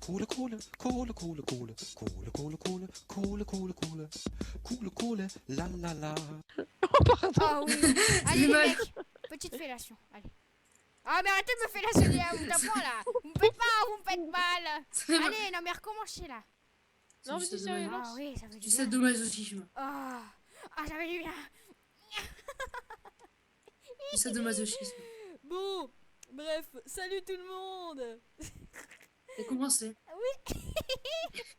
Cool, cool, cool, cool, cool, cool, cool, cool, cool, cool, cool, cool, cool, la la la. Ah oui. Allez les mecs, petite fellation. Allez. Ah mais arrêtez de me fellationner à bout d'un point là. Vous me faites mal. Allez, non mais recommencez là. Non, vas-y, sérieux, Ah lance. oui, ça fait du Tu sais bien. de masochisme. Ah, ça fait du bien. Tu sais de masochisme. Bon, bref, salut tout le monde. Et commencé.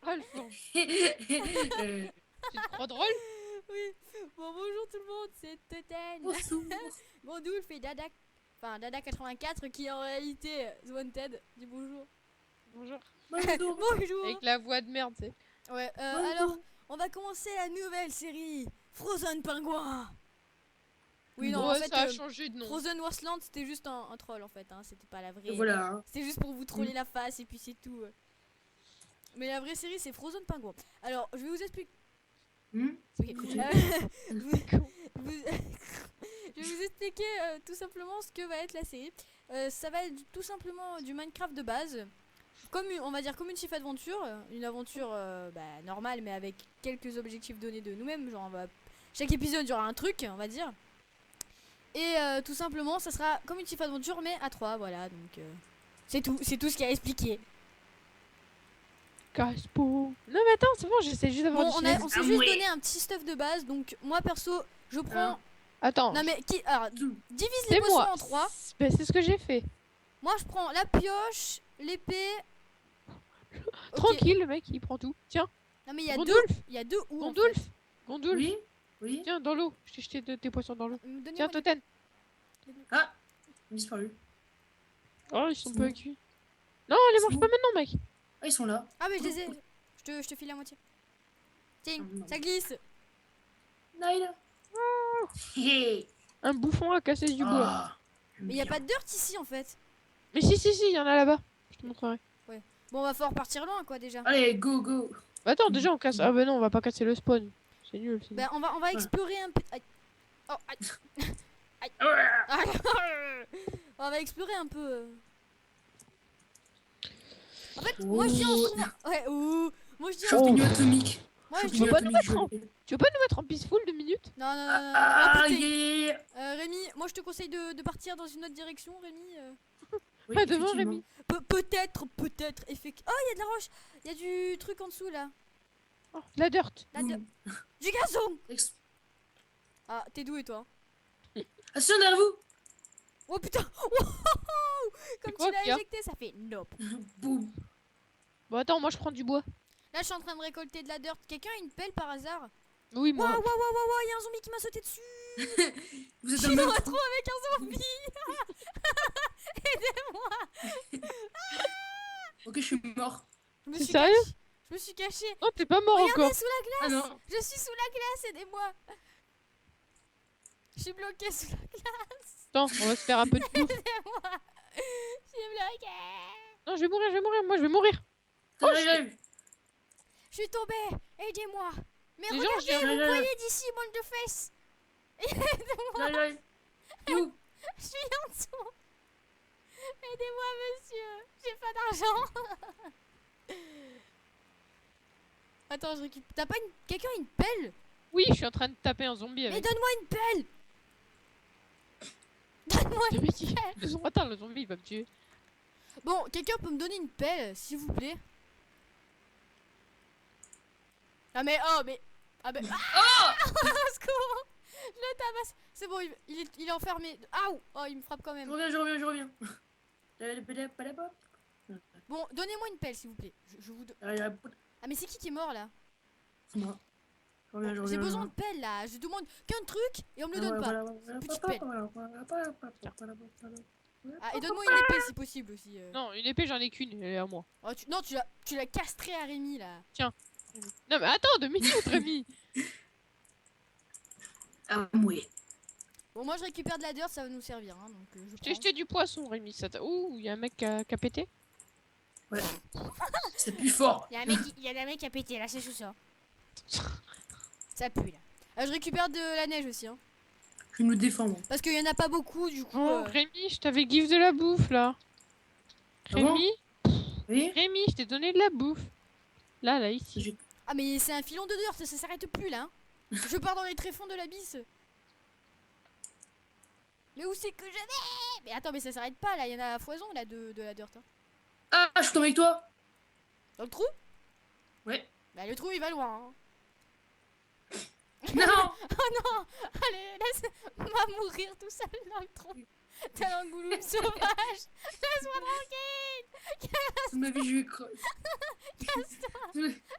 Ah, le fond. euh, Tu te crois drôle? Oui, bon bonjour tout le monde, c'est Toten. bonjour. Bon, nous, fait Dada, enfin Dada 84 qui est en réalité The Wanted. Dis bonjour. Bonjour. Bonjour. Bonjour. Avec la voix de merde, tu sais. Ouais, Bonjour. alors, on va commencer la nouvelle série Frozen Pingouin. Oui, non, en Ouais, fait, ça a changé de nom. Frozen Wasteland, c'était juste un troll en fait, hein, c'était pas la vraie. Et voilà. Hein. C'était juste pour vous troller la face et puis c'est tout. Mais la vraie série, c'est Frozen Pingouin. Alors, je vais vous expliquer. Hmm Ok. Ok. Je vais vous expliquer tout simplement ce que va être la série. Ça va être tout simplement du Minecraft de base. On va dire comme une Chief Adventure. Une aventure normale mais avec quelques objectifs donnés de nous-mêmes. Genre chaque épisode il y aura un truc, on va dire. Et tout simplement ça sera comme une Chief Adventure mais à 3, voilà. Donc c'est tout ce qu'il y a à expliquer. Casse-peau. Non, mais attends, c'est bon, j'essaie juste d'avoir Bon, du on s'est Ah juste ouais. donné un petit stuff de base. Donc moi perso je prends... Ah. Attends. Non mais alors, divise les C'est potions moi. en 3. C'est ce que j'ai fait. Moi je prends la pioche, l'épée. Ok. Tranquille, le mec, il prend tout. Tiens, Non mais il y a deux. Gondolf. Il y a deux ou Gondolf. Gondolf. Oui. Oui. Tiens, dans l'eau. Je t'ai jeté tes poissons dans l'eau. Donnez-moi Tiens, des- Toten. Ah. Disparu. Oh, ils sont C'est pas bon. cuits. Non, les mange C'est pas bon. maintenant, mec. Ah, ils sont là. Ah mais je les ai. Je te file la moitié. Tiens, Ah, non. ça glisse. Naïla. Hé. Un bouffon a cassé du bois. Ah. Mais il y a pas de dirt ici en fait. Mais si, il y en a là-bas. Je te montrerai. Bon, on va falloir partir loin quoi déjà. Allez, go, go. Bah, attends, déjà, on casse. Ah, bah non, on va pas casser le spawn. C'est nul. c'est nul. Ben on va explorer un peu. Aïe. Oh, aïe. Ah. On va explorer un peu. En fait, Oh. moi je dis on se trouve. Ouais, ouh. Moi je dis. Champignon atomique. Moi je dis. Champignon pas nous atomique, mettre en- je l'ai. Tu veux pas nous mettre en peaceful 2 minutes? Non, non, non, non, non. Ah, Ah, putain. yeah. Rémi, moi je te conseille de partir dans une autre direction, Rémi. Oui, Pas devant, effectivement. Rémi. Peut-être, effectivement. Oh, il y a de la roche. Il y a du truc en dessous là. Oh, la dirt. Boum. Du gazon. Ex- Ah, t'es doué toi. Attention derrière vous. Oh putain. Wow. Comme quoi tu l'as qu'il y a éjecté, ça fait nope. Boum. Bon, attends, moi je prends du bois. Là, je suis en train de récolter de la dirt. Quelqu'un a une pelle par hasard? Oui, Waouh, moi. waouh, waouh, waouh, waouh, il y a un zombie qui m'a sauté dessus. Vous êtes Je un suis dans la meurtre. trou avec un zombie. Aidez-moi. Ok, je suis mort. Je me T'es suis sérieux? cachée. Je me suis cachée. Non, t'es pas mort Regardez encore. sous la Ah glace. non. Je suis sous la glace, aidez-moi. Je suis bloquée sous la glace. Attends, on va se faire un peu de bouffe. Aidez-moi. Je suis bloquée. Non, je vais mourir, moi je vais mourir. Ça j'arrive. Je suis tombée. Aidez-moi. Mais Les gens, regardez, je vous viens. voyez d'ici, bande de fesses. J'arrive. You. Je suis en dessous. Aidez-moi, monsieur. J'ai pas d'argent. Attends, je récupère. T'as pas quelqu'un une pelle? Oui, je suis en train de taper un zombie Mais avec. donne-moi une pelle. Donne-moi Le une mec, il- pelle. Attends, le zombie il va me tuer. Bon, quelqu'un peut me donner une pelle, s'il vous plaît? Ah mais oh mais ah mais au secours. Je le tabasse. C'est bon, il est enfermé. Aouh. Oh, il me frappe quand même. Je reviens. Bon, donnez-moi une pelle, s'il vous plaît. Je vous Ah mais c'est qui est mort là? C'est moi. Je reviens. J'ai besoin de pelle là. Je demande qu'un truc et on me le donne pas. Petite pelle. Ah et donne-moi une épée si possible aussi. Non, une épée, j'en ai qu'une, elle est à moi. Oh, non, tu l'as castré à Rémi là. Non, mais attends, 2 minutes, Rémi. Ah, oui. Bon, moi je récupère de la dirt, ça va nous servir. Hein, donc je Je t'ai prends. jeté du poisson, Rémi. Ouh, il y a un mec qui a pété. Ouais. C'est plus fort. Il y a un mec qui a pété là, c'est sous ça. Ça pue là. Je récupère de la neige aussi. Hein, Je me défends, moi. parce qu'il y en a pas beaucoup du coup. Oh, Rémi, je t'avais give de la bouffe là. Ah bon Rémi, Oui. Rémi, je t'ai donné de la bouffe. Là, ici. J'ai- Ah mais c'est un filon de dirt, ça s'arrête plus là. Hein. Je pars dans les tréfonds de l'abysse. Mais où c'est que je vais? Mais attends, mais ça s'arrête pas là, il y en a à foison là de la dirt. Hein. Ah, je suis tombé avec toi. Dans le trou? Ouais. Bah le trou il va loin. Hein. Non. Oh non! Allez, laisse-moi mourir tout seul dans le trou. T'es un gouloum sauvage. Laisse-moi tranquille. Toute ma vie, je vais crever.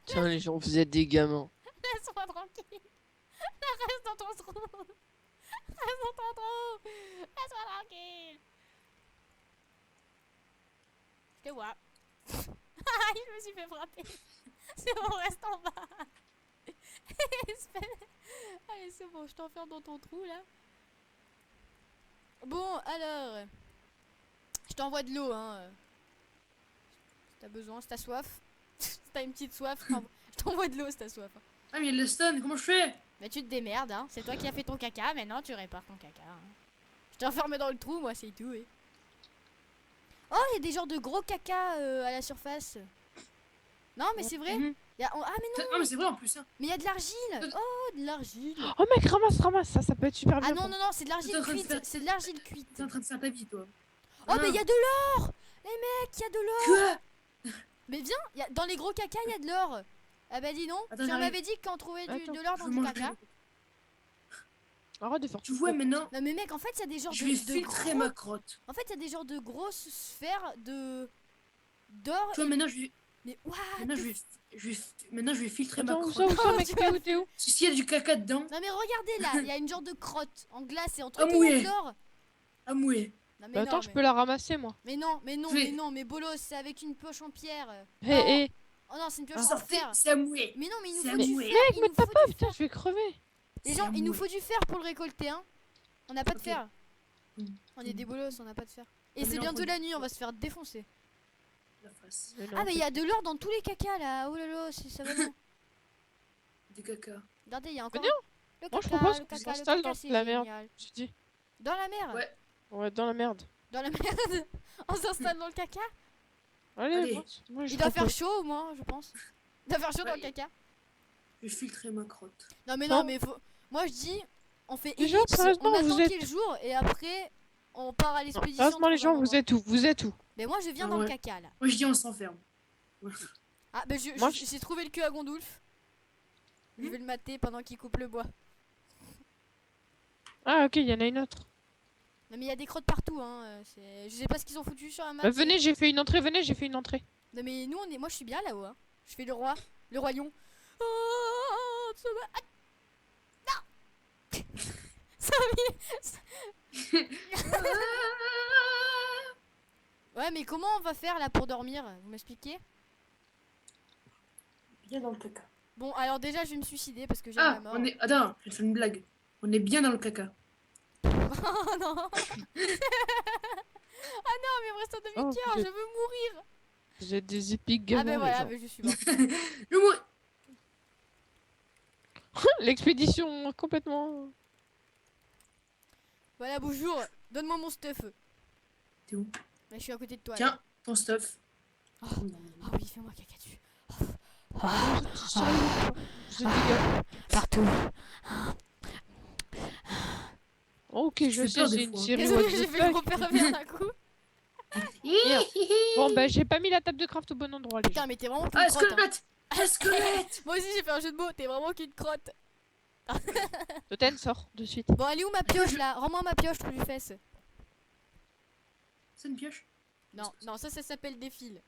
Tiens, les gens, vous êtes des gamins. Laisse-moi tranquille. Reste dans ton trou. Reste dans ton trou. Laisse-moi tranquille. Je te vois. Aïe, je me suis fait frapper. C'est bon, reste en bas. Allez, c'est bon, je t'enferme dans ton trou là. Bon, alors. Je t'envoie de l'eau, hein. Si t'as besoin, si t'as soif. Si t'as une petite soif, je t'envoie de l'eau si t'as soif. Hein. Ah, mais il y a le stun, comment je fais? Mais tu te démerdes, hein. C'est toi qui as fait ton caca, maintenant tu répares ton caca. Hein. Je t'ai enfermé dans le trou, moi, c'est tout, oui. Oh, il y a des genres de gros caca à la surface. Non, mais c'est vrai. Mhm. Ah, mais non, Non, mais c'est vrai en plus. Hein. mais il y a de l'argile. Oh, de l'argile. Oh mec, ramasse, ça peut être super bien. Ah non, non, non, c'est de l'argile T'es en train de cuite. faire- C'est de l'argile cuite. T'es en train de faire ta vie, toi. Oh, mais il y a de l'or. Les mecs, il y a de l'or. Quoi? Mais viens, dans les gros caca, il y a de l'or. Ah bah dis non, Attends, tu j'arrive. m'avais dit qu'on trouvait Attends, de l'or Je dans du mange caca. Arrête de faire Tu vois maintenant, Non mais mec, en fait, il y a des genres je vais de filtrer gros... ma crotte. En fait, il y a des genres de grosses sphères d'or. Tu vois maintenant, je vais, Mais what? maintenant, je vais filtrer ma Attends, où crotte. ça, mec, t'es où? S'il y a du caca dedans, Non mais regardez là, il y a une genre de crotte en glace et entre Ah, il y a mouais. de l'or. à mouer. Non mais Bah non, attends, je mais... peux la ramasser, moi. mais non, mais non, Je vais- mais non, mais bolos, c'est avec une pioche en pierre. Hé, Non. hé. Oh non, c'est une pioche en Sortez, fer. c'est à mouer. Mais non, mais il nous C'est faut à du mouer. fer. Mec, il mais nous t'as faut pas, du putain, fer. je vais crever. Les C'est gens, à il nous mouer. faut du fer pour le récolter, hein. On n'a pas de Ok. fer. Mm. On est des bolos, on n'a pas de fer. Et Mais c'est non, bientôt faut- la nuit, on va se faire défoncer. La face. Ah mais il y a de l'or dans tous les cacas là. Oh là là, ça va loin. Du caca. Regardez, il y a encore Venez, le moi, je caca, propose le qu'on caca, le s'installe caca, dans c'est la merde. génial. J'ai dit. Dans la mer. Ouais. Ouais, dans la merde. Dans la merde. On s'installe dans le caca. Allez, Allez. moi je Il doit faire propose. chaud au moins, je pense. Il doit faire chaud dans le Ouais. caca. Je vais filtrer ma crotte. Non mais Non. non, mais faut... Moi je dis, on fait Les gens, ellipse, sérieusement, on attend vous êtes- qu'il y ait le jour et après on part à Non, l'expédition. sérieusement, les gens, vous êtes où? Vous êtes où? Mais moi je viens Ah dans le ouais. caca là. Moi, je dis on s'enferme. Ah bah Moi, j'ai trouvé le cul à Gondolf. Je vais le mater pendant qu'il coupe le bois. Ah, ok, il y en a une autre. Non mais il y a des crottes partout hein. Je sais pas ce qu'ils ont foutu sur la map. Bah, venez, j'ai fait une entrée, venez, j'ai fait une entrée. Non mais nous on est, moi je suis bien là-haut. Hein. Je fais le roi, le roi lion. Oh, ça va. Ah, non. Ça Ouais mais comment on va faire là pour dormir? Vous m'expliquez? Bien dans le caca. Bon alors déjà je vais me suicider parce que j'aime la Ah, mort. on est. Attends, je vais te faire une blague. On est bien dans le caca. Oh non. Ah non mais il me reste un Oh, demi-cœur, vous je veux mourir. Vous êtes des épiques Ah gamins. ben les voilà, gens. mais je suis mort. Je mourrai. L'expédition complètement. Voilà bonjour, donne-moi mon stuff. T'es où? Là je suis à côté de toi. là. Tiens, ton stuff. Oh. Ah oui, fais-moi caca dessus. Vous êtes des gars. Partout. Ok, je fais sais, peur c'est des une fois. série. Désolé, what the j'ai fait le fuck. gros pervers d'un coup. Bon, bah, j'ai pas mis la table de craft au bon endroit, les gens. Putain, mais t'es vraiment qu'une Ah, crotte. Hein. squelette! Ah, squelette! Moi aussi j'ai fait un jeu de mots, t'es vraiment qu'une crotte. Totem, sort de suite. Bon, elle est où ma pioche là? Rends-moi ma pioche, trou du fesse. C'est une pioche? Non, non, ça s'appelle des fils.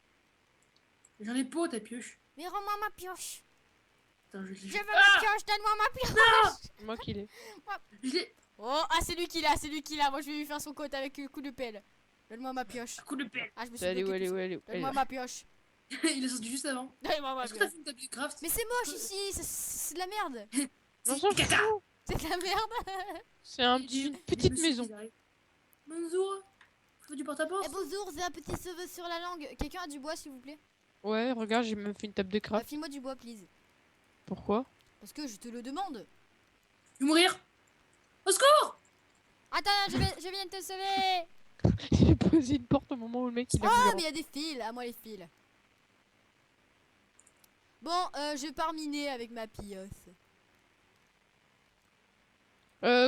J'en ai pas, ta pioche. Mais rends-moi ma pioche. Attends, je Je l'ai. veux ma pioche, donne-moi ma pioche. C'est moi qui l'ai. Je l'ai. Oh, ah, c'est lui qui l'a, c'est lui qui l'a. Moi je vais lui faire son côte avec le coup de pelle. Donne-moi ma pioche. Un coup de pelle. Ah, je me suis Elle est où, bloquée elle est tout où, seul. elle est où, elle est Donne-moi où. ma pioche. Il est sorti juste avant. Donne-moi ma Est-ce que t'as pioche. fait une table de craft? Mais c'est moche ici, c'est de la merde. Non, C'est ça, caca! C'est de la merde. c'est une petite Monsieur maison. qui arrive. Bonjour. Faut du porte-à-porte? Eh bonjour, j'ai un petit cheveu sur la langue. Quelqu'un a du bois s'il vous plaît? Ouais, regarde, j'ai même fait une table de Bah, craft. file-moi du bois, please. Pourquoi? Parce que je te le demande. Je vais mourir. Au secours! Attends, je viens de te sauver. J'ai posé une porte au moment où le mec il a Ah, voulu mais il y a des fils. À moi les fils. Bon, je pars miner avec ma pioche.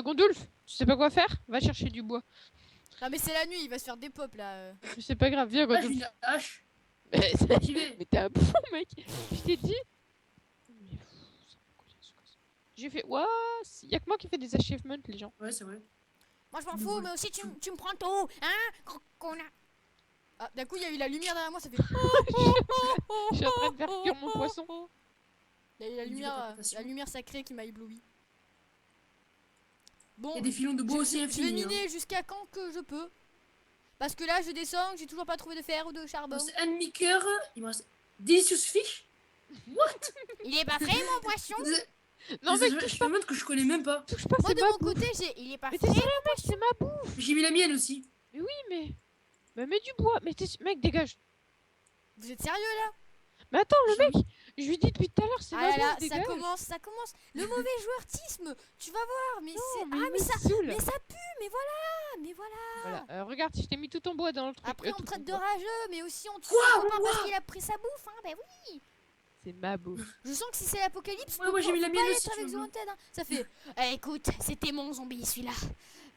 Gondolf, tu sais pas quoi faire? Va chercher du bois. Non mais c'est la nuit, il va se faire des pop là. Mais c'est pas grave, viens Ah, j'ai Gondolf. une hache. Mais J'y vais. mais t'es un bouffon, mec. Je t'ai dit. Mais j'ai fait. Ouah, y'a que moi qui fais des achievements, les gens. Ouais, c'est vrai. Moi je m'en Nous fous, voilà. mais aussi tu me prends tôt, hein, gros connard. Ah, d'un coup il y a eu la lumière derrière moi, ça fait. Je suis en train de faire cuire mon poisson. Il y a eu la Une lumière, décapitation. la lumière sacrée qui m'a ébloui. Bon, Il y a des filons de bois aussi je vais infinis. Hein. miner jusqu'à quand que je peux. Parce que là je descends, j'ai toujours pas trouvé de fer ou de charbon. C'est un demi-cœur. Il me reste delicious fish. Il est pas frais mon poisson. Non, mec, Je me demande que je connais même pas. touche pas, Moi c'est de ma mon bouffe. côté j'ai. Il est pas Mais frais. t'es sérieux, mec, c'est ma bouffe. J'ai mis la mienne aussi. Mais oui, mais. Mais mets du bois. Mais t'es. Mec, dégage. Vous êtes sérieux là? Mais attends, le mec, je lui dis depuis tout à l'heure, c'est Ah ma là là, bouffe, ça dégage. commence, ça commence. Le mauvais joueurisme, tu vas voir, mais c'est. Non, Ah, il mais me ça. saoule. Mais ça pue, mais voilà. Voilà, regarde, je t'ai mis tout ton bois dans le truc. Après, on tout traite ton de bois. rageux, mais aussi on tue Quoi, son copain parce moi qu'il a pris sa bouffe, hein. Ben oui. C'est ma bouffe. Je sens que si c'est l'apocalypse, Ouais, moi, j'ai mis la faut mienne pas aussi, être tu avec The veux. Wanted, hein. Ça fait. Écoute, c'était mon zombie celui-là.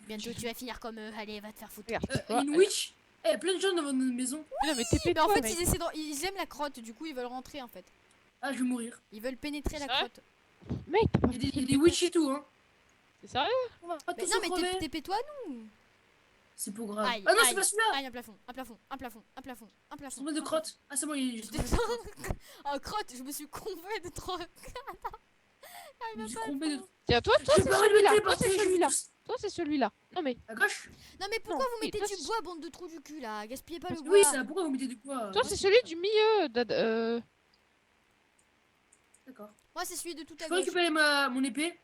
Bientôt tu vas finir comme eux. Allez, va te faire foutre. Regarde, tu vois, Une witch. Eh, plein de gens dans votre maison. Non, mais t'es Mais en fait, mec. ils aiment la crotte, du coup, ils veulent rentrer en fait. Ah, je vais mourir. Ils veulent pénétrer la C'est vrai crotte. Mec, t'as pas Il y a des witch et tout, hein. C'est sérieux? On va pas Mais tous non, se mais crever. TP-toi nous. C'est pas grave. Aïe, Ah non, aïe, c'est pas celui-là. Aïe, un plafond, un plafond, un plafond, un plafond, un C'est plafond. tombé de crotte. Ah, c'est bon, il Je est. descends. Oh, crotte, je me suis convaincue de trop. Je me suis trompé de. Tiens, toi, Je c'est peux pas le celui-là. mettre Toi, parce c'est que celui-là. je. Toi, c'est celui-là. Non, mais À gauche. Non, mais pourquoi Non, vous mais mettez toi, du c'est- bois, bande de trous du cul là? Gaspillez pas le bois. Oui, ça. Pourquoi vous mettez du poids toi, c'est celui du milieu. D'accord. Moi, c'est celui de tout Je à peux gauche. récupérer mon épée.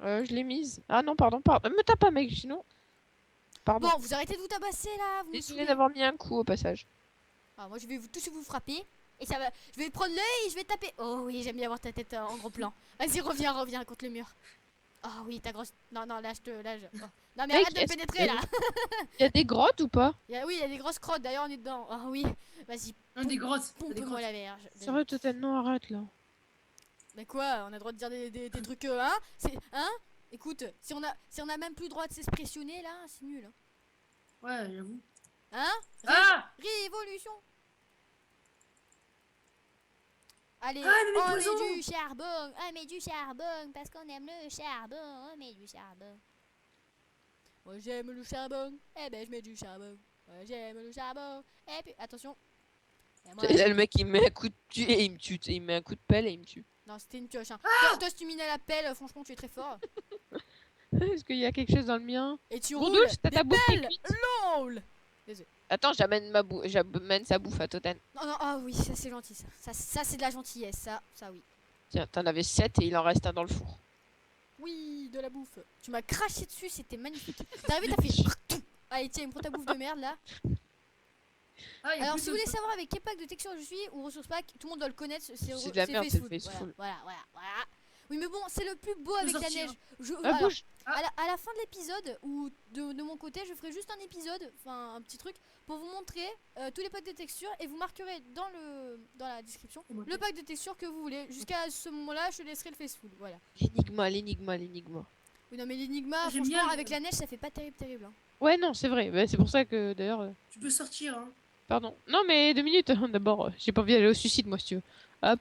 Je l'ai mise. Ah non, pardon, pardon. Me tape pas, mec, sinon. Pardon. Bon, vous arrêtez de vous tabasser là. Vous me Désolé saoulez. d'avoir mis un coup au passage. Ah, moi, je vais tous vous frapper. Et ça va. Je vais prendre l'œil et je vais taper. Oh oui, j'aime bien avoir ta tête en gros plan. Vas-y, reviens contre le mur. Oh oui, ta grosse. Non, là, je te. Oh. Non, mais Mec, arrête de me est-ce pénétrer là. Il y a des grottes ou pas? Oui, il y a des grosses crottes. D'ailleurs, on est dedans. Oh oui. Vas-y, Un des grottes. Des pompe-moi grottes. la verge. Sérieux, totalement, arrête là. Mais quoi, on a le droit de dire des trucs, hein? Hein? Écoute, si on a même plus le droit de s'expressionner là, c'est nul. Hein? Ouais, j'avoue. Hein? Ah! Révolution! Allez, Ah, mais mes on poisons! met du charbon! On met du charbon parce qu'on aime le charbon! On met du charbon! Moi j'aime le charbon! Eh ben je mets du charbon! Moi j'aime le charbon! Et puis, attention! Et moi, Et là, le mec, il met un coup de tue et il me tue. Il met un coup de pelle et il me tue. non, c'était une pioche. Hein. Toi, si tu minais la pelle, franchement, tu es très fort. Est-ce qu'il y a quelque chose dans le mien? Et tu roules Gourdouche, t'as des ta bouffe qui est pelles! cuite. LOL! Attends, j'amène sa bouffe à Totem. Non, ah oui, ça c'est gentil ça. Ça c'est de la gentillesse, ça oui. Tiens, t'en avais 7 et il en reste un dans le four. Oui, de la bouffe. Tu m'as craché dessus, c'était magnifique. T'es arrivé, t'as fait. Allez, tiens, prends ta bouffe de merde là. Ah, il y a Alors, plus si de- vous voulez savoir avec quel pack de texture je suis ou ressources pack, tout le monde doit le connaître. C'est C'est de la merde, c'est le Faceful. Voilà. Oui, mais bon, c'est le plus beau avec la sortir. neige. Ah, Alors, bouge. à la fin de l'épisode, ou de mon côté, je ferai juste un épisode, enfin un petit truc, pour vous montrer tous les packs de texture et vous marquerez dans la description C'est moi. le pack de texture que vous voulez. Jusqu'à ce moment-là, je laisserai le Faceful. Voilà. L'énigma. Oui, non, mais l'énigma, J'aime franchement, bien avec la neige, ça fait pas terrible. Hein. Ouais, non, c'est vrai. Bah, c'est pour ça que d'ailleurs. Tu peux sortir, hein. Pardon. Non, mais 2 minutes. D'abord, j'ai pas envie d'aller au suicide, moi, si tu veux. Hop.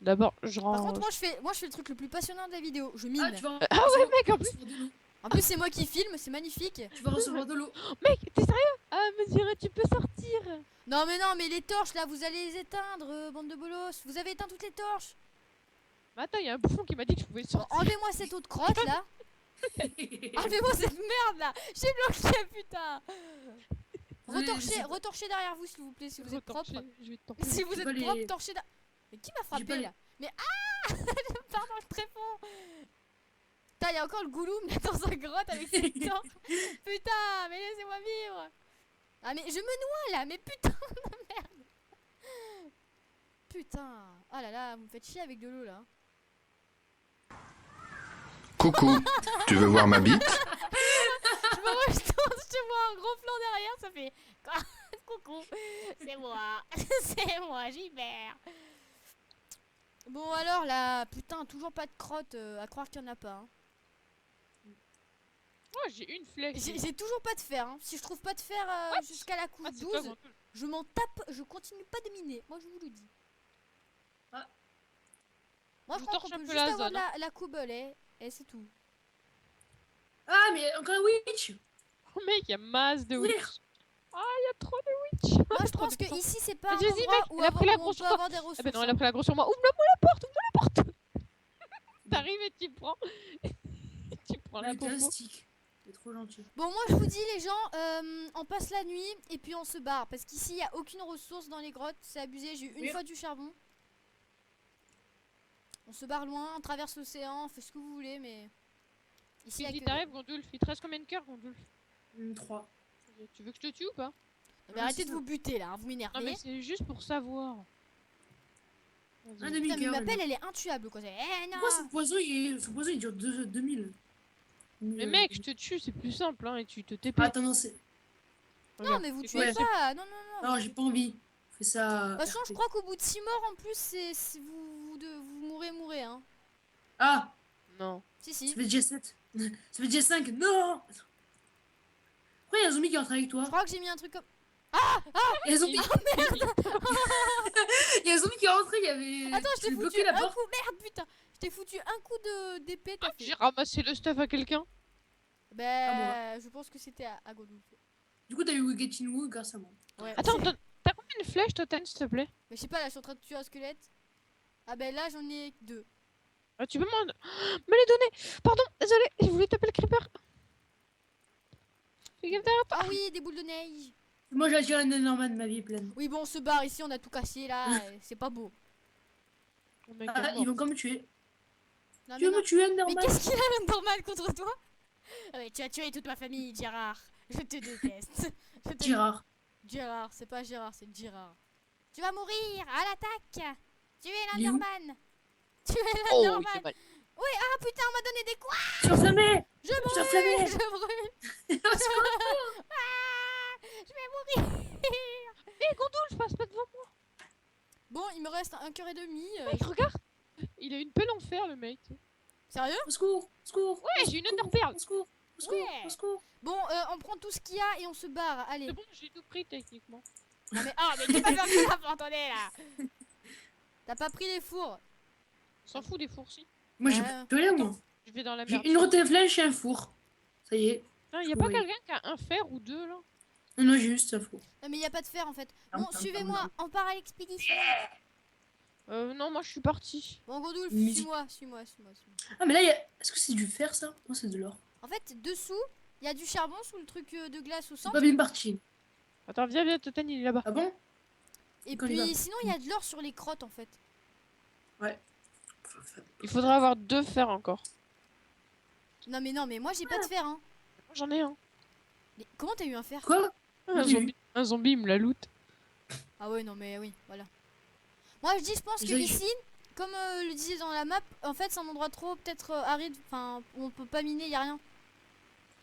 D'abord, je Par rends. contre, moi, je fais le truc le plus passionnant de la vidéo. Je mine. Ah, tu vas. Ah ouais, mec, en plus. recevoir de l'eau. En plus, c'est moi qui filme, c'est magnifique. Tu vas recevoir de l'eau. Mec, t'es sérieux? Ah, mesure, tu peux sortir. Non, mais les torches là, vous allez les éteindre, bande de bolos. Vous avez éteint toutes les torches. Mais attends, il y a un bouffon qui m'a dit que je pouvais Bon, sortir. enlevez-moi cette autre crotte là. Enlevez-moi cette merde là. J'ai bloqué, putain. Retorchez derrière vous, s'il vous plaît, si vous êtes propre. Je vais te torcher. Si vous J'ai êtes pas les- propre, torchez derrière. Mais qui m'a J'ai frappé pas les- là? Mais ah je pars dans le tréfonds. Putain, il y a encore le gouloum là dans sa grotte avec ses dents. Putain, mais laissez-moi vivre. Ah, mais je me noie là, mais putain de merde. Putain. Oh là là, vous me faites chier avec de l'eau là. Coucou, tu veux voir ma bite? Je me retourne, je vois un gros plan derrière, ça fait. Coucou, c'est moi, c'est moi, Gilbert. Bon alors là, putain, toujours pas de crotte, à croire qu'il y en a pas. Hein. Oh, j'ai une flèche. J'ai toujours pas de fer. Hein. Si je trouve pas de fer jusqu'à la couche Ah, c'est toi, 12, Gandul. je m'en tape, je continue pas de miner. Moi je vous le dis. Ah. Moi Je je crois torche qu'on un peut peu juste la avoir zone, hein. la coubole, et c'est tout. Ah, mais encore un witch. Oh mec, il y a masse de Oui. witch. Ah, il y a trop de witch. Moi je Trop pense de que sang. ici c'est pas un Vas-y, endroit mec, où, elle a pris la où on grosse peut sur toi. avoir des ressources. Ah bah non, elle a hein. pris la grosse sur moi. Ouvre-moi la porte. T'arrives et tu prends. Tu prends la Ouais, t'es un popo. stick. T'es trop gentil. Bon moi je vous dis les gens, on passe la nuit et puis on se barre. Parce qu'ici il y a aucune ressource dans les grottes, c'est abusé, j'ai eu une Oui. fois du charbon. On se barre loin, on traverse l'océan, on fait ce que vous voulez mais... Ici il y a Vite, que... t'arrives, Gandulf. Il te reste combien de cœurs, Gandulf? 3. Tu veux que je te tue ou pas? Non, mais arrêtez de vous buter là, hein, vous Non, m'énervez. mais c'est juste pour savoir. Vas-y. Un demi Putain mais cœur. ma pelle elle est intuable quoi. Eh non. Pourquoi ce poison il dure 2000? Mais mec, je te tue, c'est plus simple, hein, et tu te TP. Attends, non, c'est. Non Regarde. mais vous C'est tuez quoi, pas, non non non. Non, j'ai pas envie. Fais ça. De toute façon je RP. crois qu'au bout de 6 morts en plus vous mourrez hein. Ah, Non. Si ça si. fait déjà 7. Ça fait déjà 5. Non. Pourquoi il y a un zombie qui rentre avec Je toi? crois que j'ai mis un truc comme... Il y a un zombie, il y a un zombie qui est rentré, il y avait. Attends je tu t'ai bloquais foutu la un porte. coup, merde putain. Je t'ai foutu un coup d'épée t'as fait. J'ai ramassé le stuff à quelqu'un. Bah je pense que c'était à Godou. Du coup, t'as eu Getting Woo grâce à moi. Ouais. Attends, t'as combien de flèches, Totem, s'il te plaît? Mais je sais pas là je suis en train de tuer un squelette. Ah bah là j'en ai 2. Ah, tu peux me les donner? Pardon, désolé, j'ai voulu taper le creeper. Fais gaffe derrière toi. Ah oui des boules de neige. Moi, j'ai attiré un Enderman, ma vie est pleine. Oui bon on se barre ici on a tout cassé là, c'est pas beau. Mon mec Ah, est ils mort. vont quand me tuer. Non, Tu veux non. me tuer, Mais Enderman? qu'est-ce qu'il a normal contre toi? Ah ouais, tu as tué toute ma famille Gérard. Je te déteste. Je te- Gérard. Gérard, c'est pas Gérard, c'est Gérard. Tu vas mourir à l'attaque. Tu es Il est où l'Enderman. Tu es Oh, il l'Enderman. fait mal. Ah putain, on m'a donné des coups. Je suis enflammé. Je brûle, enflammé. je brûle. Ah, je vais mourir. Eh, Gondoul, passe pas devant moi. Bon, il me reste un cœur et demi. Mec, regarde. Il a une pelle en fer, le mec. Sérieux? Au secours, au secours. Ouais, j'ai une underperle. Au secours, au secours, Ouais. au secours. Bon, on prend tout ce qu'il y a et on se barre. Allez. C'est bon, j'ai tout pris, techniquement. Non mais t'es pas faire gaffe, attendez là. T'as pas pris les fours. On s'en fout des fourcis. Moi, j'ai Ouais. plus rien, moi. Je vais dans la J'ai merde. une rotin flèche et un four. Ça y est. Non, y a pas Oui. quelqu'un qui a un fer ou deux, là? Non, non, j'ai juste un four. Non mais y a pas de fer en fait. Non, Bon, non, suivez-moi, non, on part à l'expédition. Non, moi, je suis parti. Bon, Gondoulf, Musique. suis-moi. Ah, mais là, il y a... est-ce que c'est du fer, ça? Non, c'est de l'or. En fait, dessous, il y a du charbon sous le truc de glace au C'est centre. pas bien parti. Attends, viens, Totem, il est là-bas. Ah bon? Et qu'on y puis va. sinon, il y a de l'or sur les crottes en fait. Il faudra avoir 2 fers encore. Non, mais moi j'ai pas de fer hein. Moi, j'en ai un. Mais comment t'as eu un fer? Quoi? Un zombie, il me la loot. Ah ouais, non mais oui, voilà. Moi je pense que Désolé. ici, comme le disait dans la map, en fait c'est un endroit trop peut-être aride, enfin où on peut pas miner, y a rien.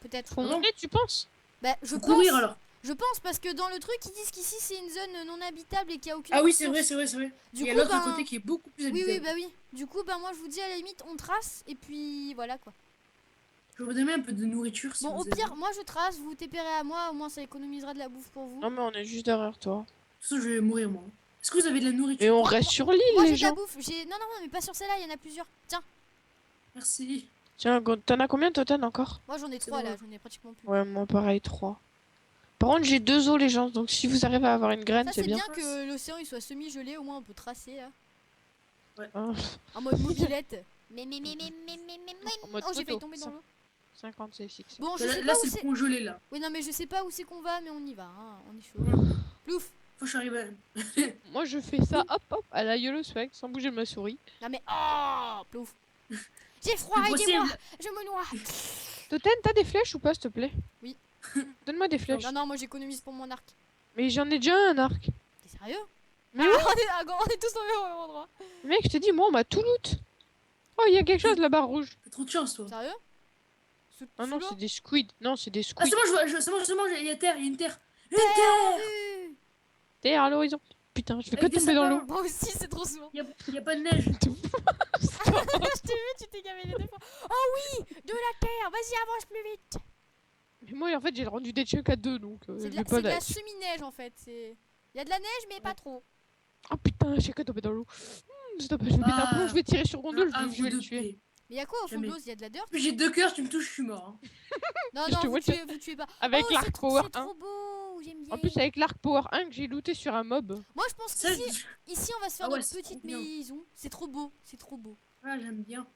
Peut-être. Faut Non. monter, tu penses? Bah je Faut pense. courir alors. Je pense parce que dans le truc ils disent qu'ici c'est une zone non habitable et qu'il y a aucune Ah oui, c'est ressource. vrai, c'est vrai, c'est vrai. Du Il y a coup, l'autre à ben, côté qui est beaucoup plus Oui, habitable. bah oui. Du coup, moi je vous dis à la limite, on trace et puis voilà quoi. Je vais vous donner un peu de nourriture. Si Bon, vous au avez. pire, moi je trace, vous TPRez à moi, au moins ça économisera de la bouffe pour vous. Non, mais on est juste derrière toi. De toute façon, je vais mourir moi. Est-ce que vous avez de la nourriture? Et on reste sur l'île, Moi les j'ai de la gens. bouffe, non, mais pas sur celle-là, il y en a plusieurs. Tiens, Merci. Tiens, t'en as combien, Totem, encore? moi j'en ai 3 bon. là, j'en ai pratiquement plus. Ouais, moi, pareil, 3. Par contre, j'ai 2 os, les gens. Donc, si vous arrivez à avoir une graine, Ça c'est c'est bien. bien que l'océan il soit semi-gelé, au moins on peut tracer là. Ah, En mode mobilette. Mais. En mode Oh, j'ai failli photo, tomber dans ça. l'eau. 50, c'est fixe. Bon, je Là, sais là, pas où c'est c'est. congelé là. Oui, non, mais je sais pas où c'est qu'on va, mais on y va, hein. On est chaud. Plouf. Faut que je arrive à... Moi, je fais ça, hop, à la YOLO swag, sans bouger de ma souris. Non, mais. Oh, plouf. J'ai froid, C'est aidez-moi. possible. Je me noie. Totem, t'as des flèches ou pas, s'il te plaît? Oui. Donne-moi des flèches. Non, moi j'économise pour mon arc. Mais j'en ai déjà un arc. T'es sérieux? Mais Ah, oui, on est tous au même endroit. mec, je t'ai dit, moi, on m'a tout loot. Oh, il y a quelque chose là-bas rouge. T'as trop de chance toi. Sérieux? Ah non, Sous l'eau c'est des squids. Non, c'est des Ah squids. c'est bon, c'est bon, il y a terre, il y a une terre. Une terre. Euh, Terre à l'horizon. putain, je vais que Avec des tomber dans sapins. l'eau. Moi aussi, c'est trop souvent. Y a pas de neige. Je t'ai vu, tu t'es gavé les deux fois. Oh oui, de la terre, vas-y, avance plus vite. Mais moi, en fait, j'ai rendu des checks à 2, donc C'est je de, vais la- pas c'est de là. la semi-neige en fait. Il y a de la neige, mais pas trop. Oh putain, j'ai que tombé dans l'eau. Stop, je vais péter un plomb, je vais tirer sur Rondol, Un je vais le de tuer. paix. Mais y a quoi au fond de Jamais. l'eau? Il y a de la dirt? J'ai 2 cœurs, tu me touches, je suis mort. Hein. Non, Je non, te vous one-shot. vous tuez pas. Avec Oh, l'arc power c'est 1. trop beau, j'aime bien. En plus, avec l'arc power 1 que j'ai looté sur un mob. Moi, je pense Ça, qu'ici, on va se faire Ah ouais, notre c'est petite trop bien. maison. C'est trop beau, c'est trop beau. ah, j'aime bien.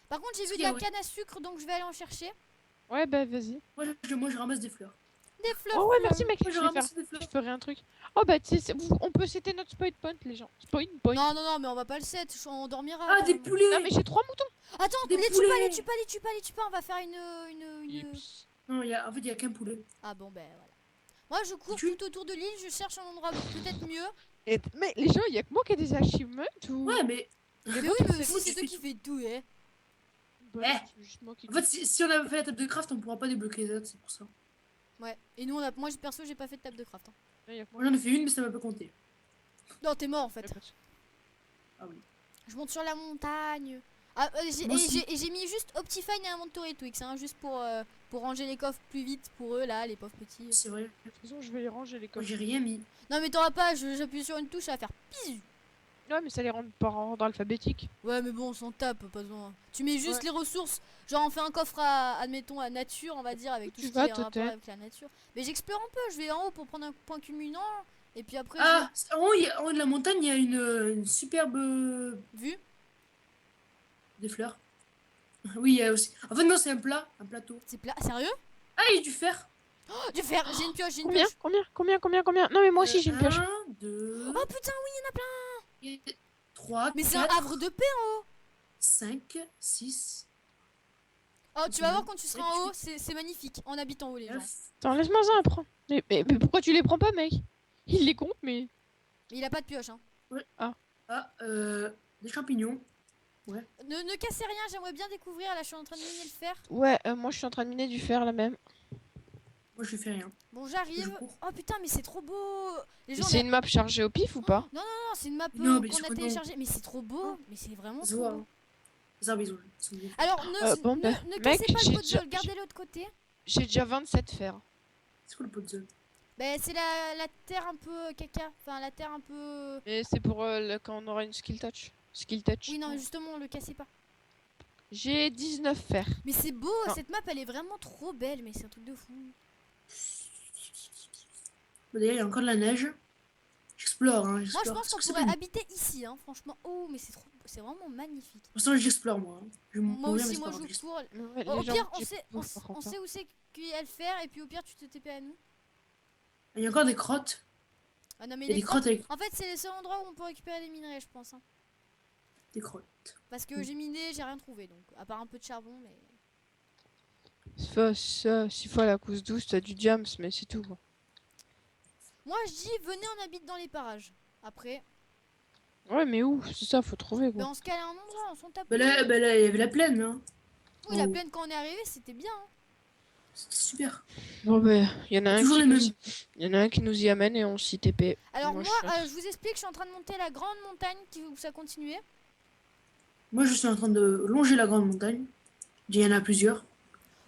Par contre, j'ai vu Parce de la qu'il y a- canne à sucre, donc je vais aller en chercher. Ouais, bah vas-y. Moi, je ramasse des fleurs. Des fleurs. Oh ouais, fleurs. merci mec, Moi, je je vais faire. ramasse des fleurs. Je ferai un truc. Oh bah, tu sais, on peut setter notre spawn point, les gens. Spawn point. Non, non, non, mais on va pas le set, on dormira. Ah, des carrément. poulets. Non, mais j'ai 3 moutons. Attends, Des les tue poulets. pas, les tue pas, les tue pas, les tue pas, on va faire une... Yips. Non, en fait, il y a qu'un poulet. Ah bon, ben voilà. Moi, je cours Tu- tout autour de l'île, je cherche un endroit peut-être mieux. Mais les gens, y a que moi qui ai des achievements ou. Ouais, mais Mais oui, mais aussi, c'est toi qui fais tout, hein. Bah, Eh. c'est juste moi qui. en fait, si on avait fait la table de craft, on pourra pas débloquer les autres, c'est pour ça. Ouais, et nous, moi, perso, j'ai pas fait de table de craft. Hein. Ouais, y a que moi. Moi, j'en ai fait une, mais ça m'a pas compté. Non, t'es mort en fait. Ah oui. Je monte sur la montagne. Ah, Moi aussi. et j'ai mis juste Optifine et Inventory Twix, hein, juste pour ranger les coffres plus vite pour eux, là, les pauvres petits. C'est vrai. De toute façon, je vais les ranger les Moi, coffres. j'ai rien mis. Non, mais t'auras pas, j'appuie sur une touche, ça va faire pis. Ouais, mais ça les rend par ordre alphabétique. Ouais, mais bon, on s'en tape, pas besoin. Tu mets juste Ouais. les ressources. Genre, on fait un coffre à, admettons, à nature, on va dire, avec tout Tu ce qui vas, est en rapport Totem. avec la nature. Mais j'explore un peu, je vais en haut pour prendre un point culminant. Et puis après, Ah, en haut, en haut de la montagne, il y a une superbe. vu. Des fleurs. Oui, il y a aussi. En fait, non, c'est un plateau. C'est plat. Sérieux? Ah, il y a du fer. Oh, du fer, j'ai une pioche, j'ai une Combien pioche. Combien Non, mais moi aussi j'ai une pioche. 1, 2, Oh putain, oui, 3, mais c'est un 4, havre de paix. 5, 6, Oh, tu vas Ouais, voir quand tu seras en haut, tu- c'est magnifique. En habitant haut, les gens. 9. Attends, laisse-moi ça, prends. Mais pourquoi tu les prends pas, mec? Il les compte, mais. Mais il a pas de pioche, hein. Ah, des champignons. Ne cassez rien, j'aimerais bien découvrir. Là, je suis en train de miner le fer. Ouais, moi je suis en train de miner du fer là même. Moi, je fais rien. Bon, Je j'arrive. cours. Oh putain, mais c'est trop beau. Les gens, C'est une map chargée au pif ou pas? non, c'est une map Non, mais qu'on c'est a pas téléchargée. Mais c'est trop beau. Mais c'est vraiment Ça se trop voit. beau. Hein. Les arbres, ils sont bien. Alors, bon, ne bah, cassez mec, pas j'ai le pot de déjà- zone, gardez l'autre côté. J'ai déjà 27 fer. C'est quoi le pot de zone? Bah, c'est la terre un peu caca. Enfin, la terre un peu. Mais c'est pour quand on aura une skill touch. Skill touch. Oui, non, mais justement, le cassez pas. J'ai 19 fer. Mais c'est beau, Non. cette map, elle est vraiment trop belle. Mais c'est un truc de fou. Bon, d'ailleurs, il y a encore de la neige. J'explore, hein. Moi, je J'explore. pense qu'on C'est pourrait pas- habiter ici, hein, franchement. Oh, mais c'est vraiment magnifique. Pour l'instant, j'explore, moi. Hein. Je vais Moi mourir, mais aussi, c'est moi, pas grave, je cours. Ouais, Au les gens, pire, on j'ai sait, pas on, par contre, sait où c'est qu'il y a le fer, et puis au pire, tu te TP à nous. Il y a encore des crottes. Ah non, mais Il y a les des crottes avec En fait, c'est les seuls endroits où on peut récupérer des minerais, je pense. Hein. des crottes. Parce que Mm. j'ai miné, j'ai rien trouvé, donc à part un peu de charbon, mais. Ça, 6 fois la couche 12, t'as du diams, mais c'est tout. Quoi. Moi, je dis, venez, on habite dans les parages. Après, Ouais, mais où? C'est ça, faut trouver ben, quoi. on se cale à un endroit, on s'en tape. Bah là, il y avait la plaine, hein. Oui, la Oh. plaine, quand on est arrivé, c'était bien. Hein. C'était super. Bon, bah, y en a un Toujours qui les nous... mêmes. y en a un qui nous y amène et on s'y TP. Alors, Moi, moi, je suis- je vous explique, je suis en train de monter la grande montagne où ça continuait. Moi, je suis en train de longer la grande montagne. Il y en a plusieurs.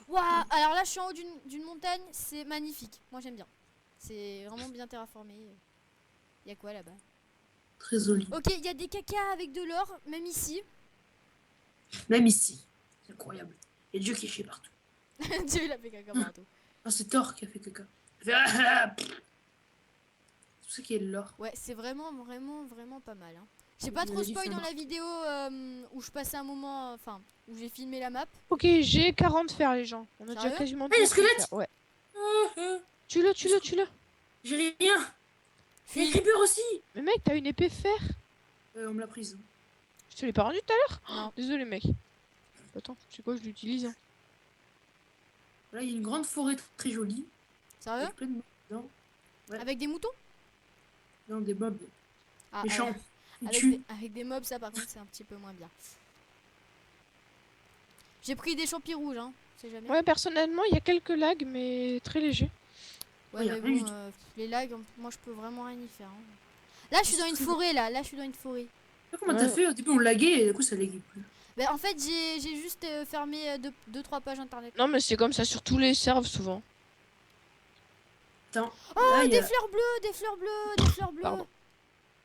Waouh! Alors là, je suis en haut d'une montagne, c'est magnifique. Moi, j'aime bien. C'est vraiment bien terraformé. Il y a quoi là-bas? Très joli. Ok, il y a des cacas avec de l'or, même ici. Même ici. C'est incroyable. Il y a Dieu qui est chié partout. Dieu, il a fait caca partout. Ah, c'est Thor qui a fait caca. Il a fait ah, pff. C'est pour ça qu'il y a de l'or. Ouais, c'est vraiment pas mal. Hein. J'ai pas Il trop a dit spoil ça dans marche. la vidéo où je passais un moment, enfin, où j'ai filmé la map. Ok, j'ai 40 fer, les gens. On a déjà Sérieux? quasiment Ah, il y a tout un squelette fer. Ouais. Ah, Tue-le. J'ai rien. Il y a un Fuis. creeper aussi. Mais mec, t'as une épée fer. On me l'a prise. Je te l'ai pas rendu tout à l'heure. Non. Désolé, mec. Attends, c'est quoi, je l'utilise. Hein. Là, il y a une grande forêt très jolie. Sérieux? Avec plein de mobs dedans. Ouais. Avec des moutons? Non, des mobs Ah, méchants. Ils avec, tuent. avec des mobs, ça par contre, c'est un petit peu moins bien. J'ai pris des champis rouges, hein. C'est jamais. Ouais, personnellement, il y a quelques lags, mais très légers. Ouais, y a mais rien du bon, tout. les lags, moi je peux vraiment rien y faire. Hein. Là, je suis dans une forêt, là. Là, je suis dans une forêt. Je sais pas comment t'as fait, au début on laguait et du coup ça laguait plus. Bah, en fait, j'ai juste fermé 2-3 pages internet. Non, mais c'est comme ça sur tous les serveurs souvent. Attends. Oh, là, il y des a- fleurs bleues, des fleurs bleues, des fleurs bleues. Pardon.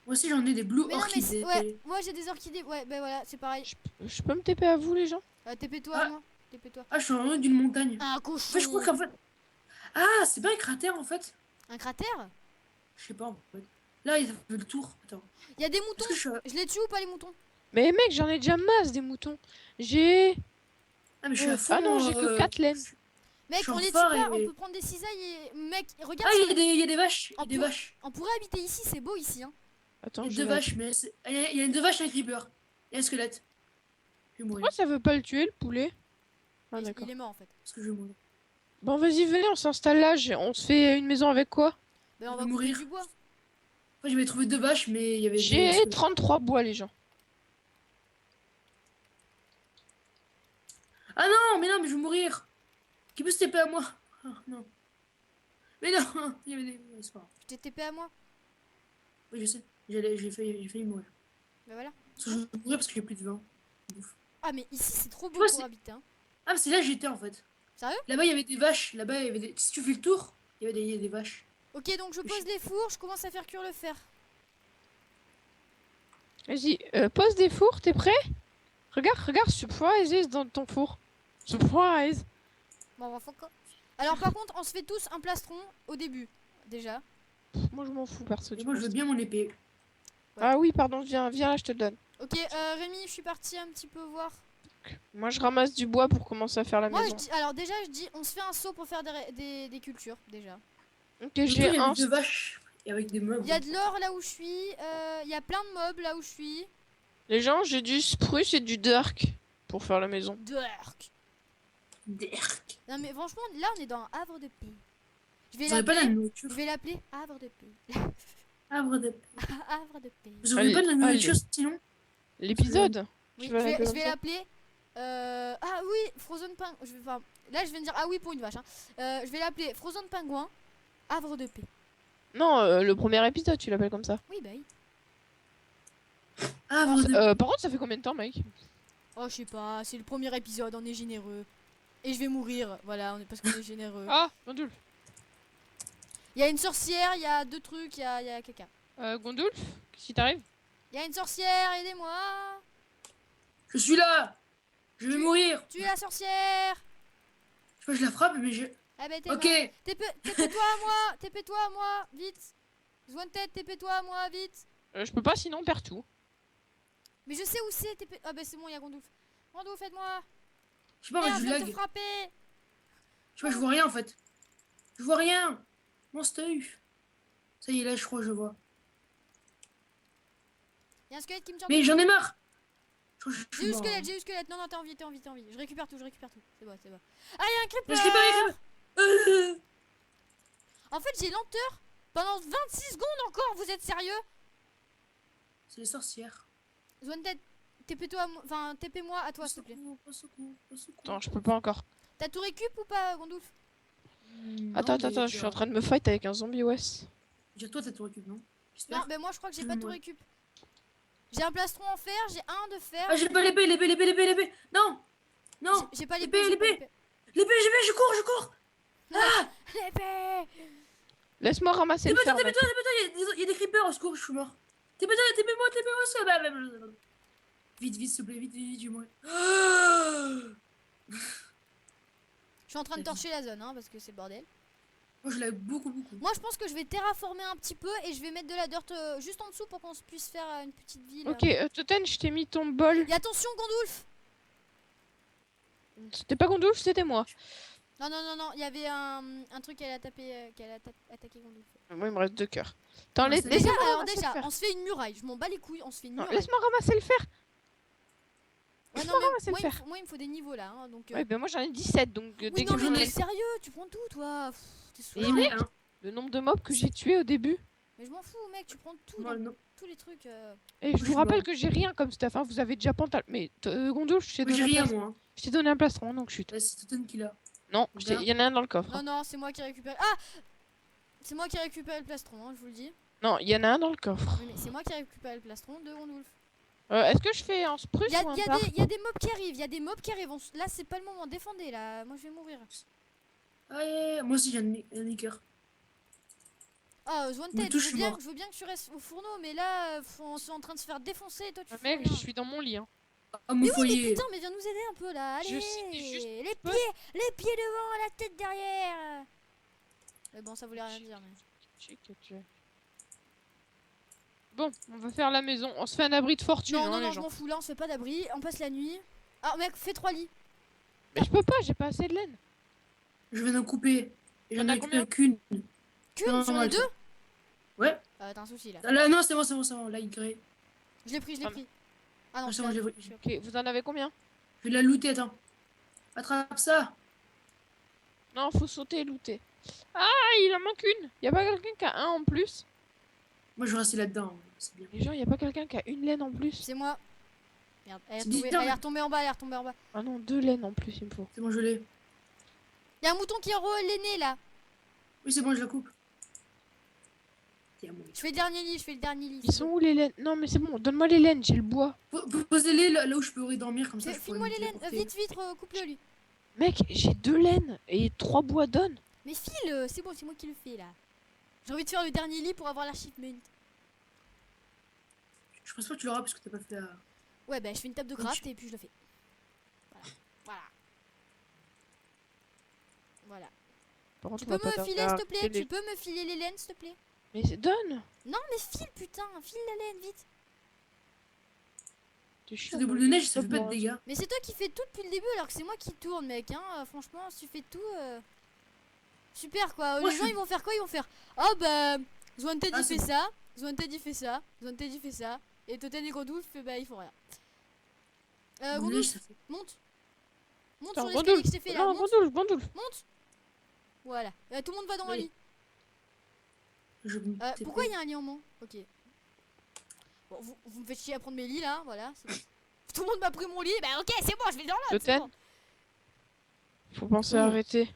Moi aussi j'en ai des blue Mais non, mais orchidées. ouais, moi j'ai des orchidées. Ouais, bah voilà, c'est pareil. Je peux me TP à vous, les gens? TP-toi, Ah. moi. TP-toi. Ah, je suis en haut d'une montagne. Un En cochon. fait, je crois qu'en fait. Ah, c'est pas un cratère en fait. Un cratère? Je sais pas en fait. Là, il a fait le tour. Attends. Il y a des moutons. Est-ce que je suis. Je les tue ou pas les moutons? Mais mec, j'en ai déjà masse des moutons. J'ai... Ah, mais je suis à fond. Ah non, j'ai que 4 laines. Mec, Je suis on en les tue phare pas, et- on peut prendre des cisailles et. Mec, regarde. Ah, ça. il y a des vaches. Il y En a des pour- vaches. On pourrait habiter ici, c'est beau ici. Hein. Attends, Il y je a deux vais- vaches, mais il y a deux vaches et un creeper. Et un squelette. Je vais mourir. Pourquoi ça veut pas le tuer, le poulet? Ah Il- d'accord. il est mort en fait. Parce que je vais mourir. Bon, vas-y, venez, on s'installe là. On se fait une maison avec quoi? Ben, on Je va vais couper mourir. du bois. Après, j'avais trouvé deux vaches, mais il y avait des J'ai squelettes. 33 bois, les gens. Ah non, mais je vais mourir. Qui peut se taper à moi? Ah, non. Mais non, il y avait des. C'est pas grave. Tu t'es TP à moi. Oui, je sais. J'ai failli mourir. Ben voilà. Parce que je vais mourir parce que j'ai plus de vin. Ouf. Ah, mais ici c'est trop beau vois, pour c'est- habiter. Hein. Ah, mais c'est là que j'étais en fait. Sérieux? Là-bas, il y avait des vaches. Là-bas, il y avait des. Si tu fais le tour, il y avait des vaches. Ok, donc je pose les fours, je commence à faire cuire le fer. Vas-y, pose des fours, t'es prêt? Regarde, surprise dans ton four. Surprise. Bon, on va faire quoi? Alors, par contre, on se fait tous un plastron au début. Déjà. Moi, je m'en fous, perso. Et du moi, je coup. veux bien mon épée. Ah oui, pardon, viens là, je te le donne. Ok, Rémi, je suis parti un petit peu voir. Moi, je ramasse du bois pour commencer à faire la Moi, maison. alors déjà, je dis, on se fait un saut pour faire des cultures, déjà. Ok, Il j'ai y un... avait deux vaches. Et avec des meubles. Il y a de l'or là où je suis, il y a plein de mobs là où je suis. Les gens, j'ai du spruce et du dark pour faire la maison. Dark. Derk. Non mais franchement, là on est dans un havre de paix. Je vais Vous avez pas de la l'appeler, nourriture. je vais l'appeler havre de paix. Arbre de. Havre de paix. Vous avez pas de la Allez, nourriture allez. sinon? L'épisode Oui, Tu vas l'appeler je comme vais ça l'appeler. Ah oui, Frozen Pingouin. Enfin, là je viens de dire ah oui pour une vache. Hein. Je vais l'appeler Frozen Pingouin, havre de paix. Non, le premier épisode, tu l'appelles comme ça. Oui bah oui. Arbre de. Par contre, ça fait combien de temps, mec? Oh je sais pas, c'est le premier épisode, on est généreux. Et je vais mourir, voilà, parce qu'on est généreux. Ah, Gondolf. Il y a une sorcière, il y a deux trucs, il y a caca. Gondolf, qu'est-ce qui t'arrive? Il y a une sorcière, aidez-moi. Je suis là. Je vais mourir. Tu es la sorcière. Je sais pas, je la frappe, mais je. Ah bah t'es Ok. mort. TP-toi à moi, TP-toi à moi, vite. Wanted, TP-toi à moi, vite. Je peux pas, sinon on perd tout. Mais je sais où c'est, TP. Ah bah c'est bon, il y a Gondouf. Gondouf, aide-moi. Je sais pas, moi Merde, je je viens de lag. te frapper. Je sais pas, je vois rien en fait. Je vois rien. Mon stuff. Ça y est, là, je crois que je vois. Il y a un squelette qui me tire. Mais j'en ai marre. Je crois que je J'ai suis eu mort, hein. squelette, j'ai eu squelette. Non, non, t'es en vie, t'es en vie, t'es en vie. Je récupère tout, je récupère tout. C'est bon, c'est bon. Ah, il y a un creeper. Mais je l'ai pas, il est creeper. En fait, j'ai lenteur pendant 26 secondes encore. Vous êtes sérieux? C'est les sorcières. Wanted, TP-toi à moi. Enfin, TP-moi à toi, Au s'il te plaît. secours, au secours, au secours. Attends, je peux pas encore. T'as tout récup ou pas, Gondouf? Non, Attends, mais je suis en train de me fight avec un zombie, wesh. Dire toi, t'as tout récup, non? Non, J'espère. mais moi je crois que j'ai Je pas vais tout mourir. récup. J'ai un plastron en fer, j'ai un de fer. Ah, j'ai pas l'épée, l'épée. Non. Non. J'ai pas l'épée, l'épée. j'ai pas l'épée. L'épée, je cours. Ah. L'épée. Laisse-moi ramasser le fer, mec. T'es il y a des creepers, au secours, je suis mort. TP-moi, ça va. Vite, s'il te plaît, vite, je vais mourir. Je suis en train de torcher la zone, hein, parce que c'est le bordel. Moi, je l'ai beaucoup. Moi je pense que je vais terraformer un petit peu et je vais mettre de la dirt juste en dessous pour qu'on puisse faire une petite ville. Ok, Toten, je t'ai mis ton bol. Et attention, Gondolf. C'était pas Gondolf, c'était moi. Non, il y avait un truc qu'elle a tapé, attaqué Gondolf. Moi, il me reste 2 cœurs. Attends, Non, c'est- Déjà, laisse-moi alors ramasser déjà, le fer. on se fait une muraille. Je m'en bats les couilles, on se fait une Non, muraille. laisse-moi ramasser le fer. Ouais, non, laisse-moi mais ramasser le moi, fer. moi il me faut des niveaux là, hein, donc. Ouais, ben moi j'en ai 17, donc Oui, dès non, que mais j'en t'es ai sérieux, tu prends tout toi. Pff, t'es Et saoulé. mec, le nombre de mobs que j'ai tués au début. Mais je m'en fous, mec, tu prends tout, Non, non. tous les trucs. Et je je vous suis rappelle mort. que j'ai rien comme stuff, hein. Vous avez déjà pantal. Mais Gondolf, je t'ai Moi, j'ai donné, rien, moi. Hein. je t'ai donné un plastron, donc chute. Là, c'est Totten qui l'a. Non, Bien. il y en a un dans le coffre. Non, non, c'est moi qui récupère. Ah, c'est moi qui récupère le plastron, hein, je vous le dis. Non, il y en a un dans le coffre. Oui, mais c'est moi qui ai récupéré le plastron de Grondoulf. Est-ce que je fais un spruce Il y a, ou un y a parc? des mobs qui arrivent, il y a des mobs qui arrivent. Là, c'est pas le moment. Défendez là. Moi, je vais mourir. Ouais, moi aussi j'ai un nicker. Ah, Me Zwanted, touche, je suis mort. je veux bien que tu restes au fourneau, mais là, on est en train de se faire défoncer et toi, tu fais Mec, rien. je suis dans mon lit. Hein. Ah, mon Mais oui, mais foyer. putain, mais viens nous aider un peu là. Allez, Je sais juste les pas. pieds devant, la tête derrière. Mais bon, ça voulait rien dire. Mais... Bon, on va faire la maison. On se fait un abri de fortune, Non, hein, non, les non, je gens. m'en fous. Là, on se fait pas d'abri. On passe la nuit. Ah, mec, fais 3 lits. Mais je peux pas, j'ai pas assez de laine. Je viens d'en couper. Et T'en j'en as ai récupéré qu'une. Qu'une Non, sur non, les elles deux. sont- Ouais. T'as un souci là. Ah, là, non, c'est bon, c'est bon, c'est bon. Là, il gré. Je l'ai pris, je l'ai Ah, pris. Ah non, Ah, je c'est bon, l'ai je l'ai pris. pris. Ok, vous en avez combien? Je vais la looter, attends. Attrape ça. Non, faut sauter et looter. Ah, il en manque une. Y a pas quelqu'un qui a un en plus? Moi, je vais rester là-dedans. C'est bien. Les gens, y a pas quelqu'un qui a une laine en plus? C'est moi. Merde, elle est C'est retombée, bizarre, elle est mais- retombée en bas, elle est retombée en bas. Ah non, 2 laines en plus, il me faut. C'est bon, je l'ai. Il y a un mouton qui est l'aîné là. Oui, c'est bon, je la coupe. Tiens, moi. Je fais le dernier lit, je fais le dernier lit. Ils sont où les laines? Non, mais c'est bon, donne-moi les laines, j'ai le bois. Posez-les là où je pourrais dormir, comme ça. je pourrais File-moi me les laines, téléporter. vite, vite, coupe-le lui. Mec, j'ai 2 laines et 3 bois donne. Mais file, c'est bon, c'est moi qui le fais là. J'ai envie de faire le dernier lit pour avoir l'achievement. Je pense pas que tu l'auras parce que t'as pas fait la. Ouais, bah je fais une table de craft et puis je le fais. Voilà. Voilà. Par contre, Tu on peux va me pas filer, tarder à s'il te plaît? arrêter Tu peux me filer les laines, s'il te plaît? Mais donne. Non, mais file, putain, file la laine, vite. T'es C'est chiant, des moi, boules de neige, je ça fait pas de bois. dégâts. Mais c'est toi qui fais tout depuis le début alors que c'est moi qui tourne, mec. Hein. Franchement, si tu fais tout. Super quoi. Moi, Les je gens suis- ils vont faire quoi? Ils vont faire oh bah Zwanted Ah, il c'est fait bon. ça, Zwanted il fait ça, Zwanted il fait ça, et Toten et Grondoulf bah ils font rien. Boule de neige, Grondoulf, ça fait. monte. Monte Attends, sur l'escalier Grondoulf. que je t'ai fait là. Non, Monte, Grondoulf. monte. Voilà. Tout le monde va dans un Oui. lit. Je me TP. Pourquoi il y a un lit en moins? Ok. Bon, vous me faites chier à prendre mes lits là, voilà. c'est bon. Tout le monde m'a pris mon lit, bah ok c'est bon, je vais dans l'autre. c'est Toten. bon. Faut penser à arrêter.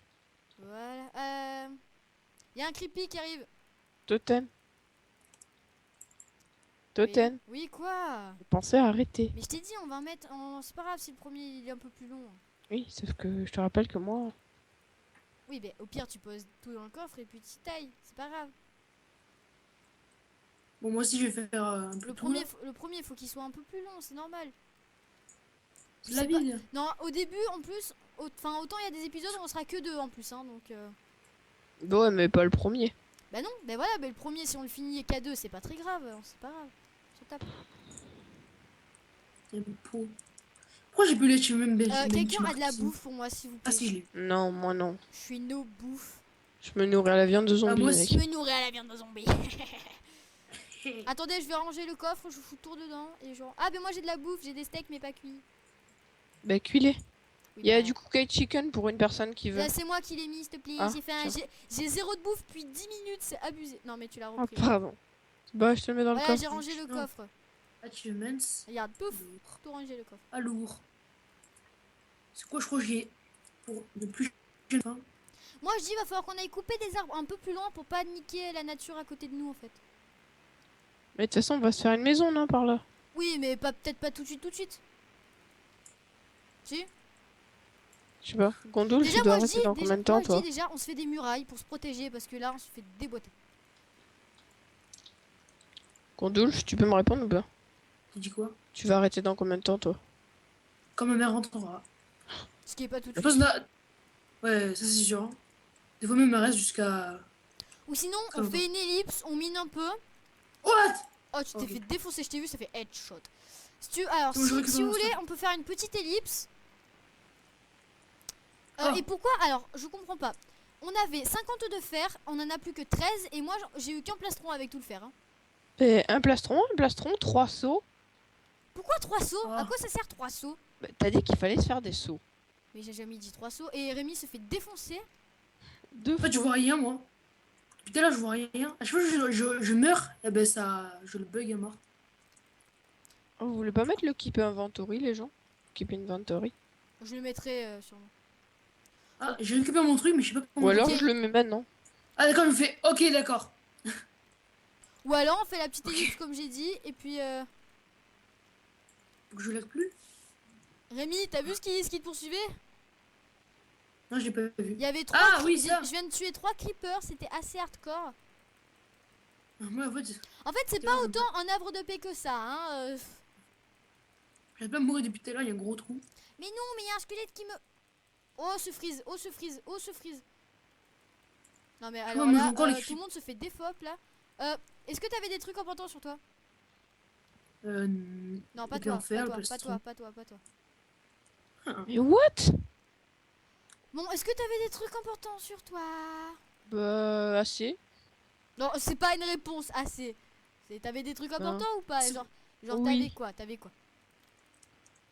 Voilà. Il y a un creepy qui arrive. Totem. Totem. Oui, quoi? Faut penser à arrêter. Mais je t'ai dit, on va en mettre en. C'est pas grave si le premier il est un peu plus long. Oui, sauf que je te rappelle que moi... Oui, mais au pire, tu poses tout dans le coffre et puis tu tailles. C'est pas grave. Bon, moi aussi, je vais faire un peu Le tout, là. premier, faut qu'il soit un peu plus long, c'est normal. C'est la sais pas- ville. Non, au début, en plus, enfin, autant il y a des épisodes où on sera que deux en plus, hein, donc. Ouais, mais pas le premier. Bah non, bah voilà, bah le premier, si on le finit qu'à deux, c'est pas très grave, c'est pas grave. On se tape. C'est une peau. Pourquoi j'ai pu les tuer même Quelqu'un a de la bouffe pour moi, s'il vous plaît. Ah, si, je l'ai. Non, moi non. Je suis no bouffe. Je me nourris à la viande de zombie, moi mec. aussi. Je me nourris à la viande de zombie. Attendez, je vais ranger le coffre, je vous fous tout dedans et genre. Ah, mais moi j'ai de la bouffe, j'ai des steaks mais pas cuits. Bah, cuis-les. Oui, Il y a bah, du cooked chicken pour une personne qui veut. là, c'est moi qui l'ai mis, s'il te plaît. Ah, J'ai fait j'ai 0 de bouffe depuis 10 minutes, c'est abusé. Non, mais tu l'as Ah, repris. pardon. Bah, je te le mets dans le Voilà, coffre. j'ai rangé le Non. coffre. Achievements. Regarde, pouf, Lourd. tout rangé le coffre. Ah, lourd. C'est quoi, je crois que j'ai. Pour de plus jeune fin. Moi, je dis, il va falloir qu'on aille couper des arbres un peu plus loin pour pas niquer la nature à côté de nous en fait. Mais de toute façon, on va se faire une maison, non, par là. Oui, mais peut-être pas tout de suite, tout de suite. Si? Je sais pas. Gondoul, Déjà, tu dois moi, je rester dis, dans combien de temps, toi? déjà, on se fait des murailles pour se protéger parce que là, on se fait déboîter. Gondoul, tu peux me répondre ou pas? Tu dis quoi? Tu vas arrêter dans combien de temps, toi? Quand ma mère rentrera. Ce qui est pas tout de Je suite. pense là. Ouais, ça c'est sûr. Hein. Des fois même, elle reste jusqu'à. Ou sinon, Ça on va. fait une ellipse, on mine un peu. What? Oh, tu t'es Ok. fait défoncer, je t'ai vu, ça fait headshot. Alors, Bon, je si récupère vous mon voulez, stock. on peut faire une petite ellipse. Ah. Et pourquoi? Alors, je comprends pas. On avait 50 de fer, on en a plus que 13, et moi j'ai eu qu'un plastron avec tout le fer. Hein. Et un plastron, 3 seaux. Pourquoi 3 seaux? Ah. À quoi ça sert 3 seaux? Bah, t'as dit qu'il fallait se faire des seaux. Mais j'ai jamais dit 3 seaux. Et Rémi se fait défoncer. 2 En fait, je fois. vois rien, moi. Putain, là, je vois rien. À chaque fois que je meurs, et ben ça. Je le bug à mort. Oh, vous voulez pas mettre le keep inventory, les gens? Keep inventory. Je le mettrai sûrement. Ah, j'ai récupéré mon truc, mais je sais pas comment. Ou alors Ok. je le mets maintenant. Ah, d'accord, je me fais. Ok, d'accord. Ou alors on fait la petite ellipse comme j'ai dit. Et puis Faut que je lag plus. Rémi, t'as vu ce qui te poursuivait? Non, j'ai pas vu. Il y avait 3 Ah oui, ça. je viens de tuer 3 creepers, c'était assez hardcore. Moi, en fait, En fait, c'est pas autant un havre de paix que ça, hein. j'arrive pas à mourir depuis tout à l'heure, il y a un gros trou. Mais non, mais il y a un squelette qui me... Oh, se freeze, oh, se freeze, oh, se freeze. Non mais alors mais j'ai là, encore les tout le monde se fait défop là. Est-ce que t'avais des trucs importants sur toi? Non, pas ok, toi, en fer, pas le toi, plastron. pas toi, pas toi. Mais what? Bon, est-ce que t'avais des trucs importants sur toi? Bah, assez. Non, c'est pas une réponse, assez. T'avais des trucs importants ou pas? C'est- Genre Oui. t'avais quoi?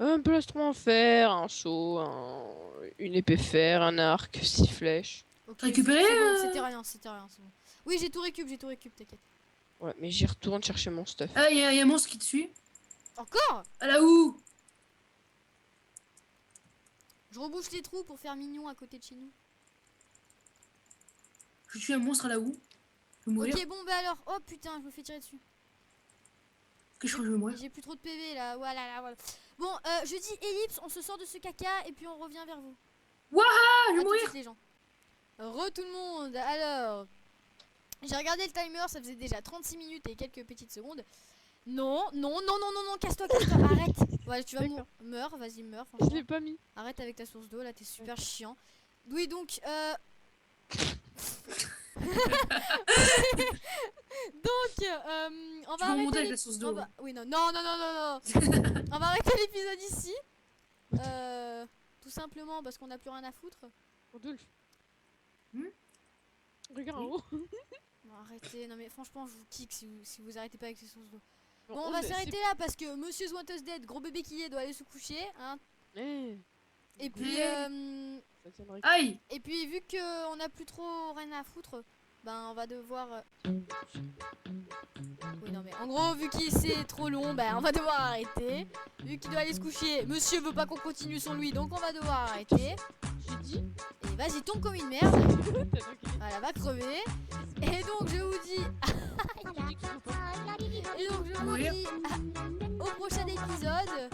Un plastron en fer, un seau, une épée fer, un arc, 6 flèches. Ok, Récupérer, c'est bon, c'était rien, c'est bon. Oui, j'ai tout récup, t'inquiète. Ouais, mais j'y retourne chercher mon stuff. Ah, il y a un monstre qui te suit. Encore? Ah là où? Je rebouche les trous pour faire mignon à côté de chez nous. Je tue un monstre à la où? Je vais mourir. Ok, bon, bah alors, oh putain, je me fais tirer dessus. Que je crois que je vais mourir. J'ai plus trop de PV là, voilà. Bon, je dis ellipse, on se sort de ce caca et puis on revient vers vous. Ah, je À vais tout de mourir. suite, les gens. Tout le monde, alors. J'ai regardé le timer, ça faisait déjà 36 minutes et quelques petites secondes. Non, casse-toi, arrête. Voilà, tu vas D'accord. meurs, vas-y, meurs, Je franchement. l'ai pas mis. Arrête avec ta source d'eau, là, t'es super chiant. Oui, donc, on va Tu vas monter arrêter avec la source d'eau. Oui, non. On va arrêter l'épisode ici. Tout simplement parce qu'on n'a plus rien à foutre. Rodolphe. Hmm? Regarde Oui. en haut. Non, arrêtez, non mais franchement, je vous kick si vous arrêtez pas avec ces sources d'eau. Non, Bon, on va s'arrêter là parce que Monsieur Swantos Dead, gros bébé qui est, doit aller se coucher. Hein. Eh, Et puis, ça tiendrait. Aïe. et puis vu qu'on a plus trop rien à foutre, ben on va devoir. Oui, non mais en gros, vu qu'il c'est trop long, ben on va devoir arrêter. Vu qu'il doit aller se coucher, Monsieur veut pas qu'on continue sans lui, donc on va devoir arrêter. J'ai dit. Et vas-y, tombe comme une merde. T'as dit Voilà, va crever. Et donc je vous dis. qu'il faut pas. Et donc je vous Mourir. dis au prochain épisode.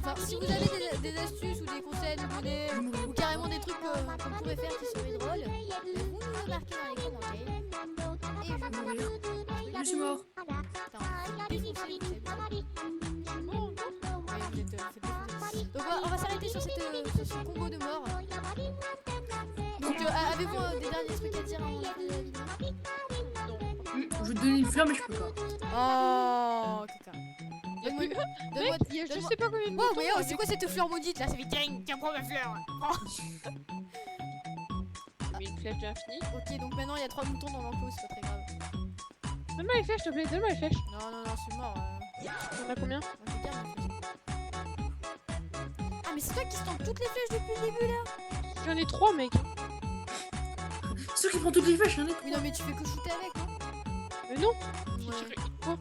Enfin, si vous avez des astuces ou des conseils à nous donner, ou carrément des trucs qu'on pourrait faire qui seraient drôles, vous nous le marquez dans les commentaires. Et je Je vais vous mourir. Je suis mort. Putain, vous êtes défoncés, vous savez pas. Bon, Ouais, vous êtes défoncés. Donc on va s'arrêter sur ce combo de mort. Donc avez-vous des derniers trucs à dire avant la fin de la vidéo? Je vais te donner une fleur, mais je peux pas. Oh, caca. il y a Donne-moi plus- donne-moi- il y a je donne-moi- sais pas combien de Wow, boutons mais oh, c'est avec- quoi cette fleur maudite là? Ça fait tiens, prends ma fleur. J'ai mis une flèche de l'infini. Ok, donc maintenant il y a 3 boutons dans l'enclos, c'est pas très grave. Donne-moi les flèches, s'il te plaît, donne-moi les flèches. Non, c'est mort. T'en as combien? Moi, je garde ma flèche. Ah, mais c'est toi qui stante toutes les flèches depuis le début là? J'en ai 3, mec. Ceux qui prennent toutes les flèches, hein, Oui, non, mais tu fais que shooter avec, non? Mais non. Ouais. Quoi?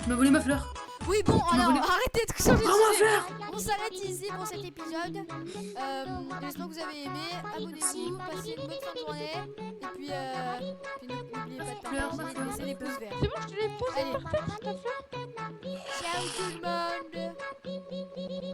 Tu m'as volé ma fleur. Oui, bon, Tu m'as alors volé- arrêtez de changer de Rends ma sujet. fleur. On s'arrête ici pour cet épisode. J'espère que vous avez aimé. Abonnez-vous, passez une bonne fin de journée. Et puis n'oubliez pas de Fleur, partager, fleur, laissez les pouces verts. C'est bon, je te l'ai posé Allez. par terre, ta fleur. Ciao tout le monde.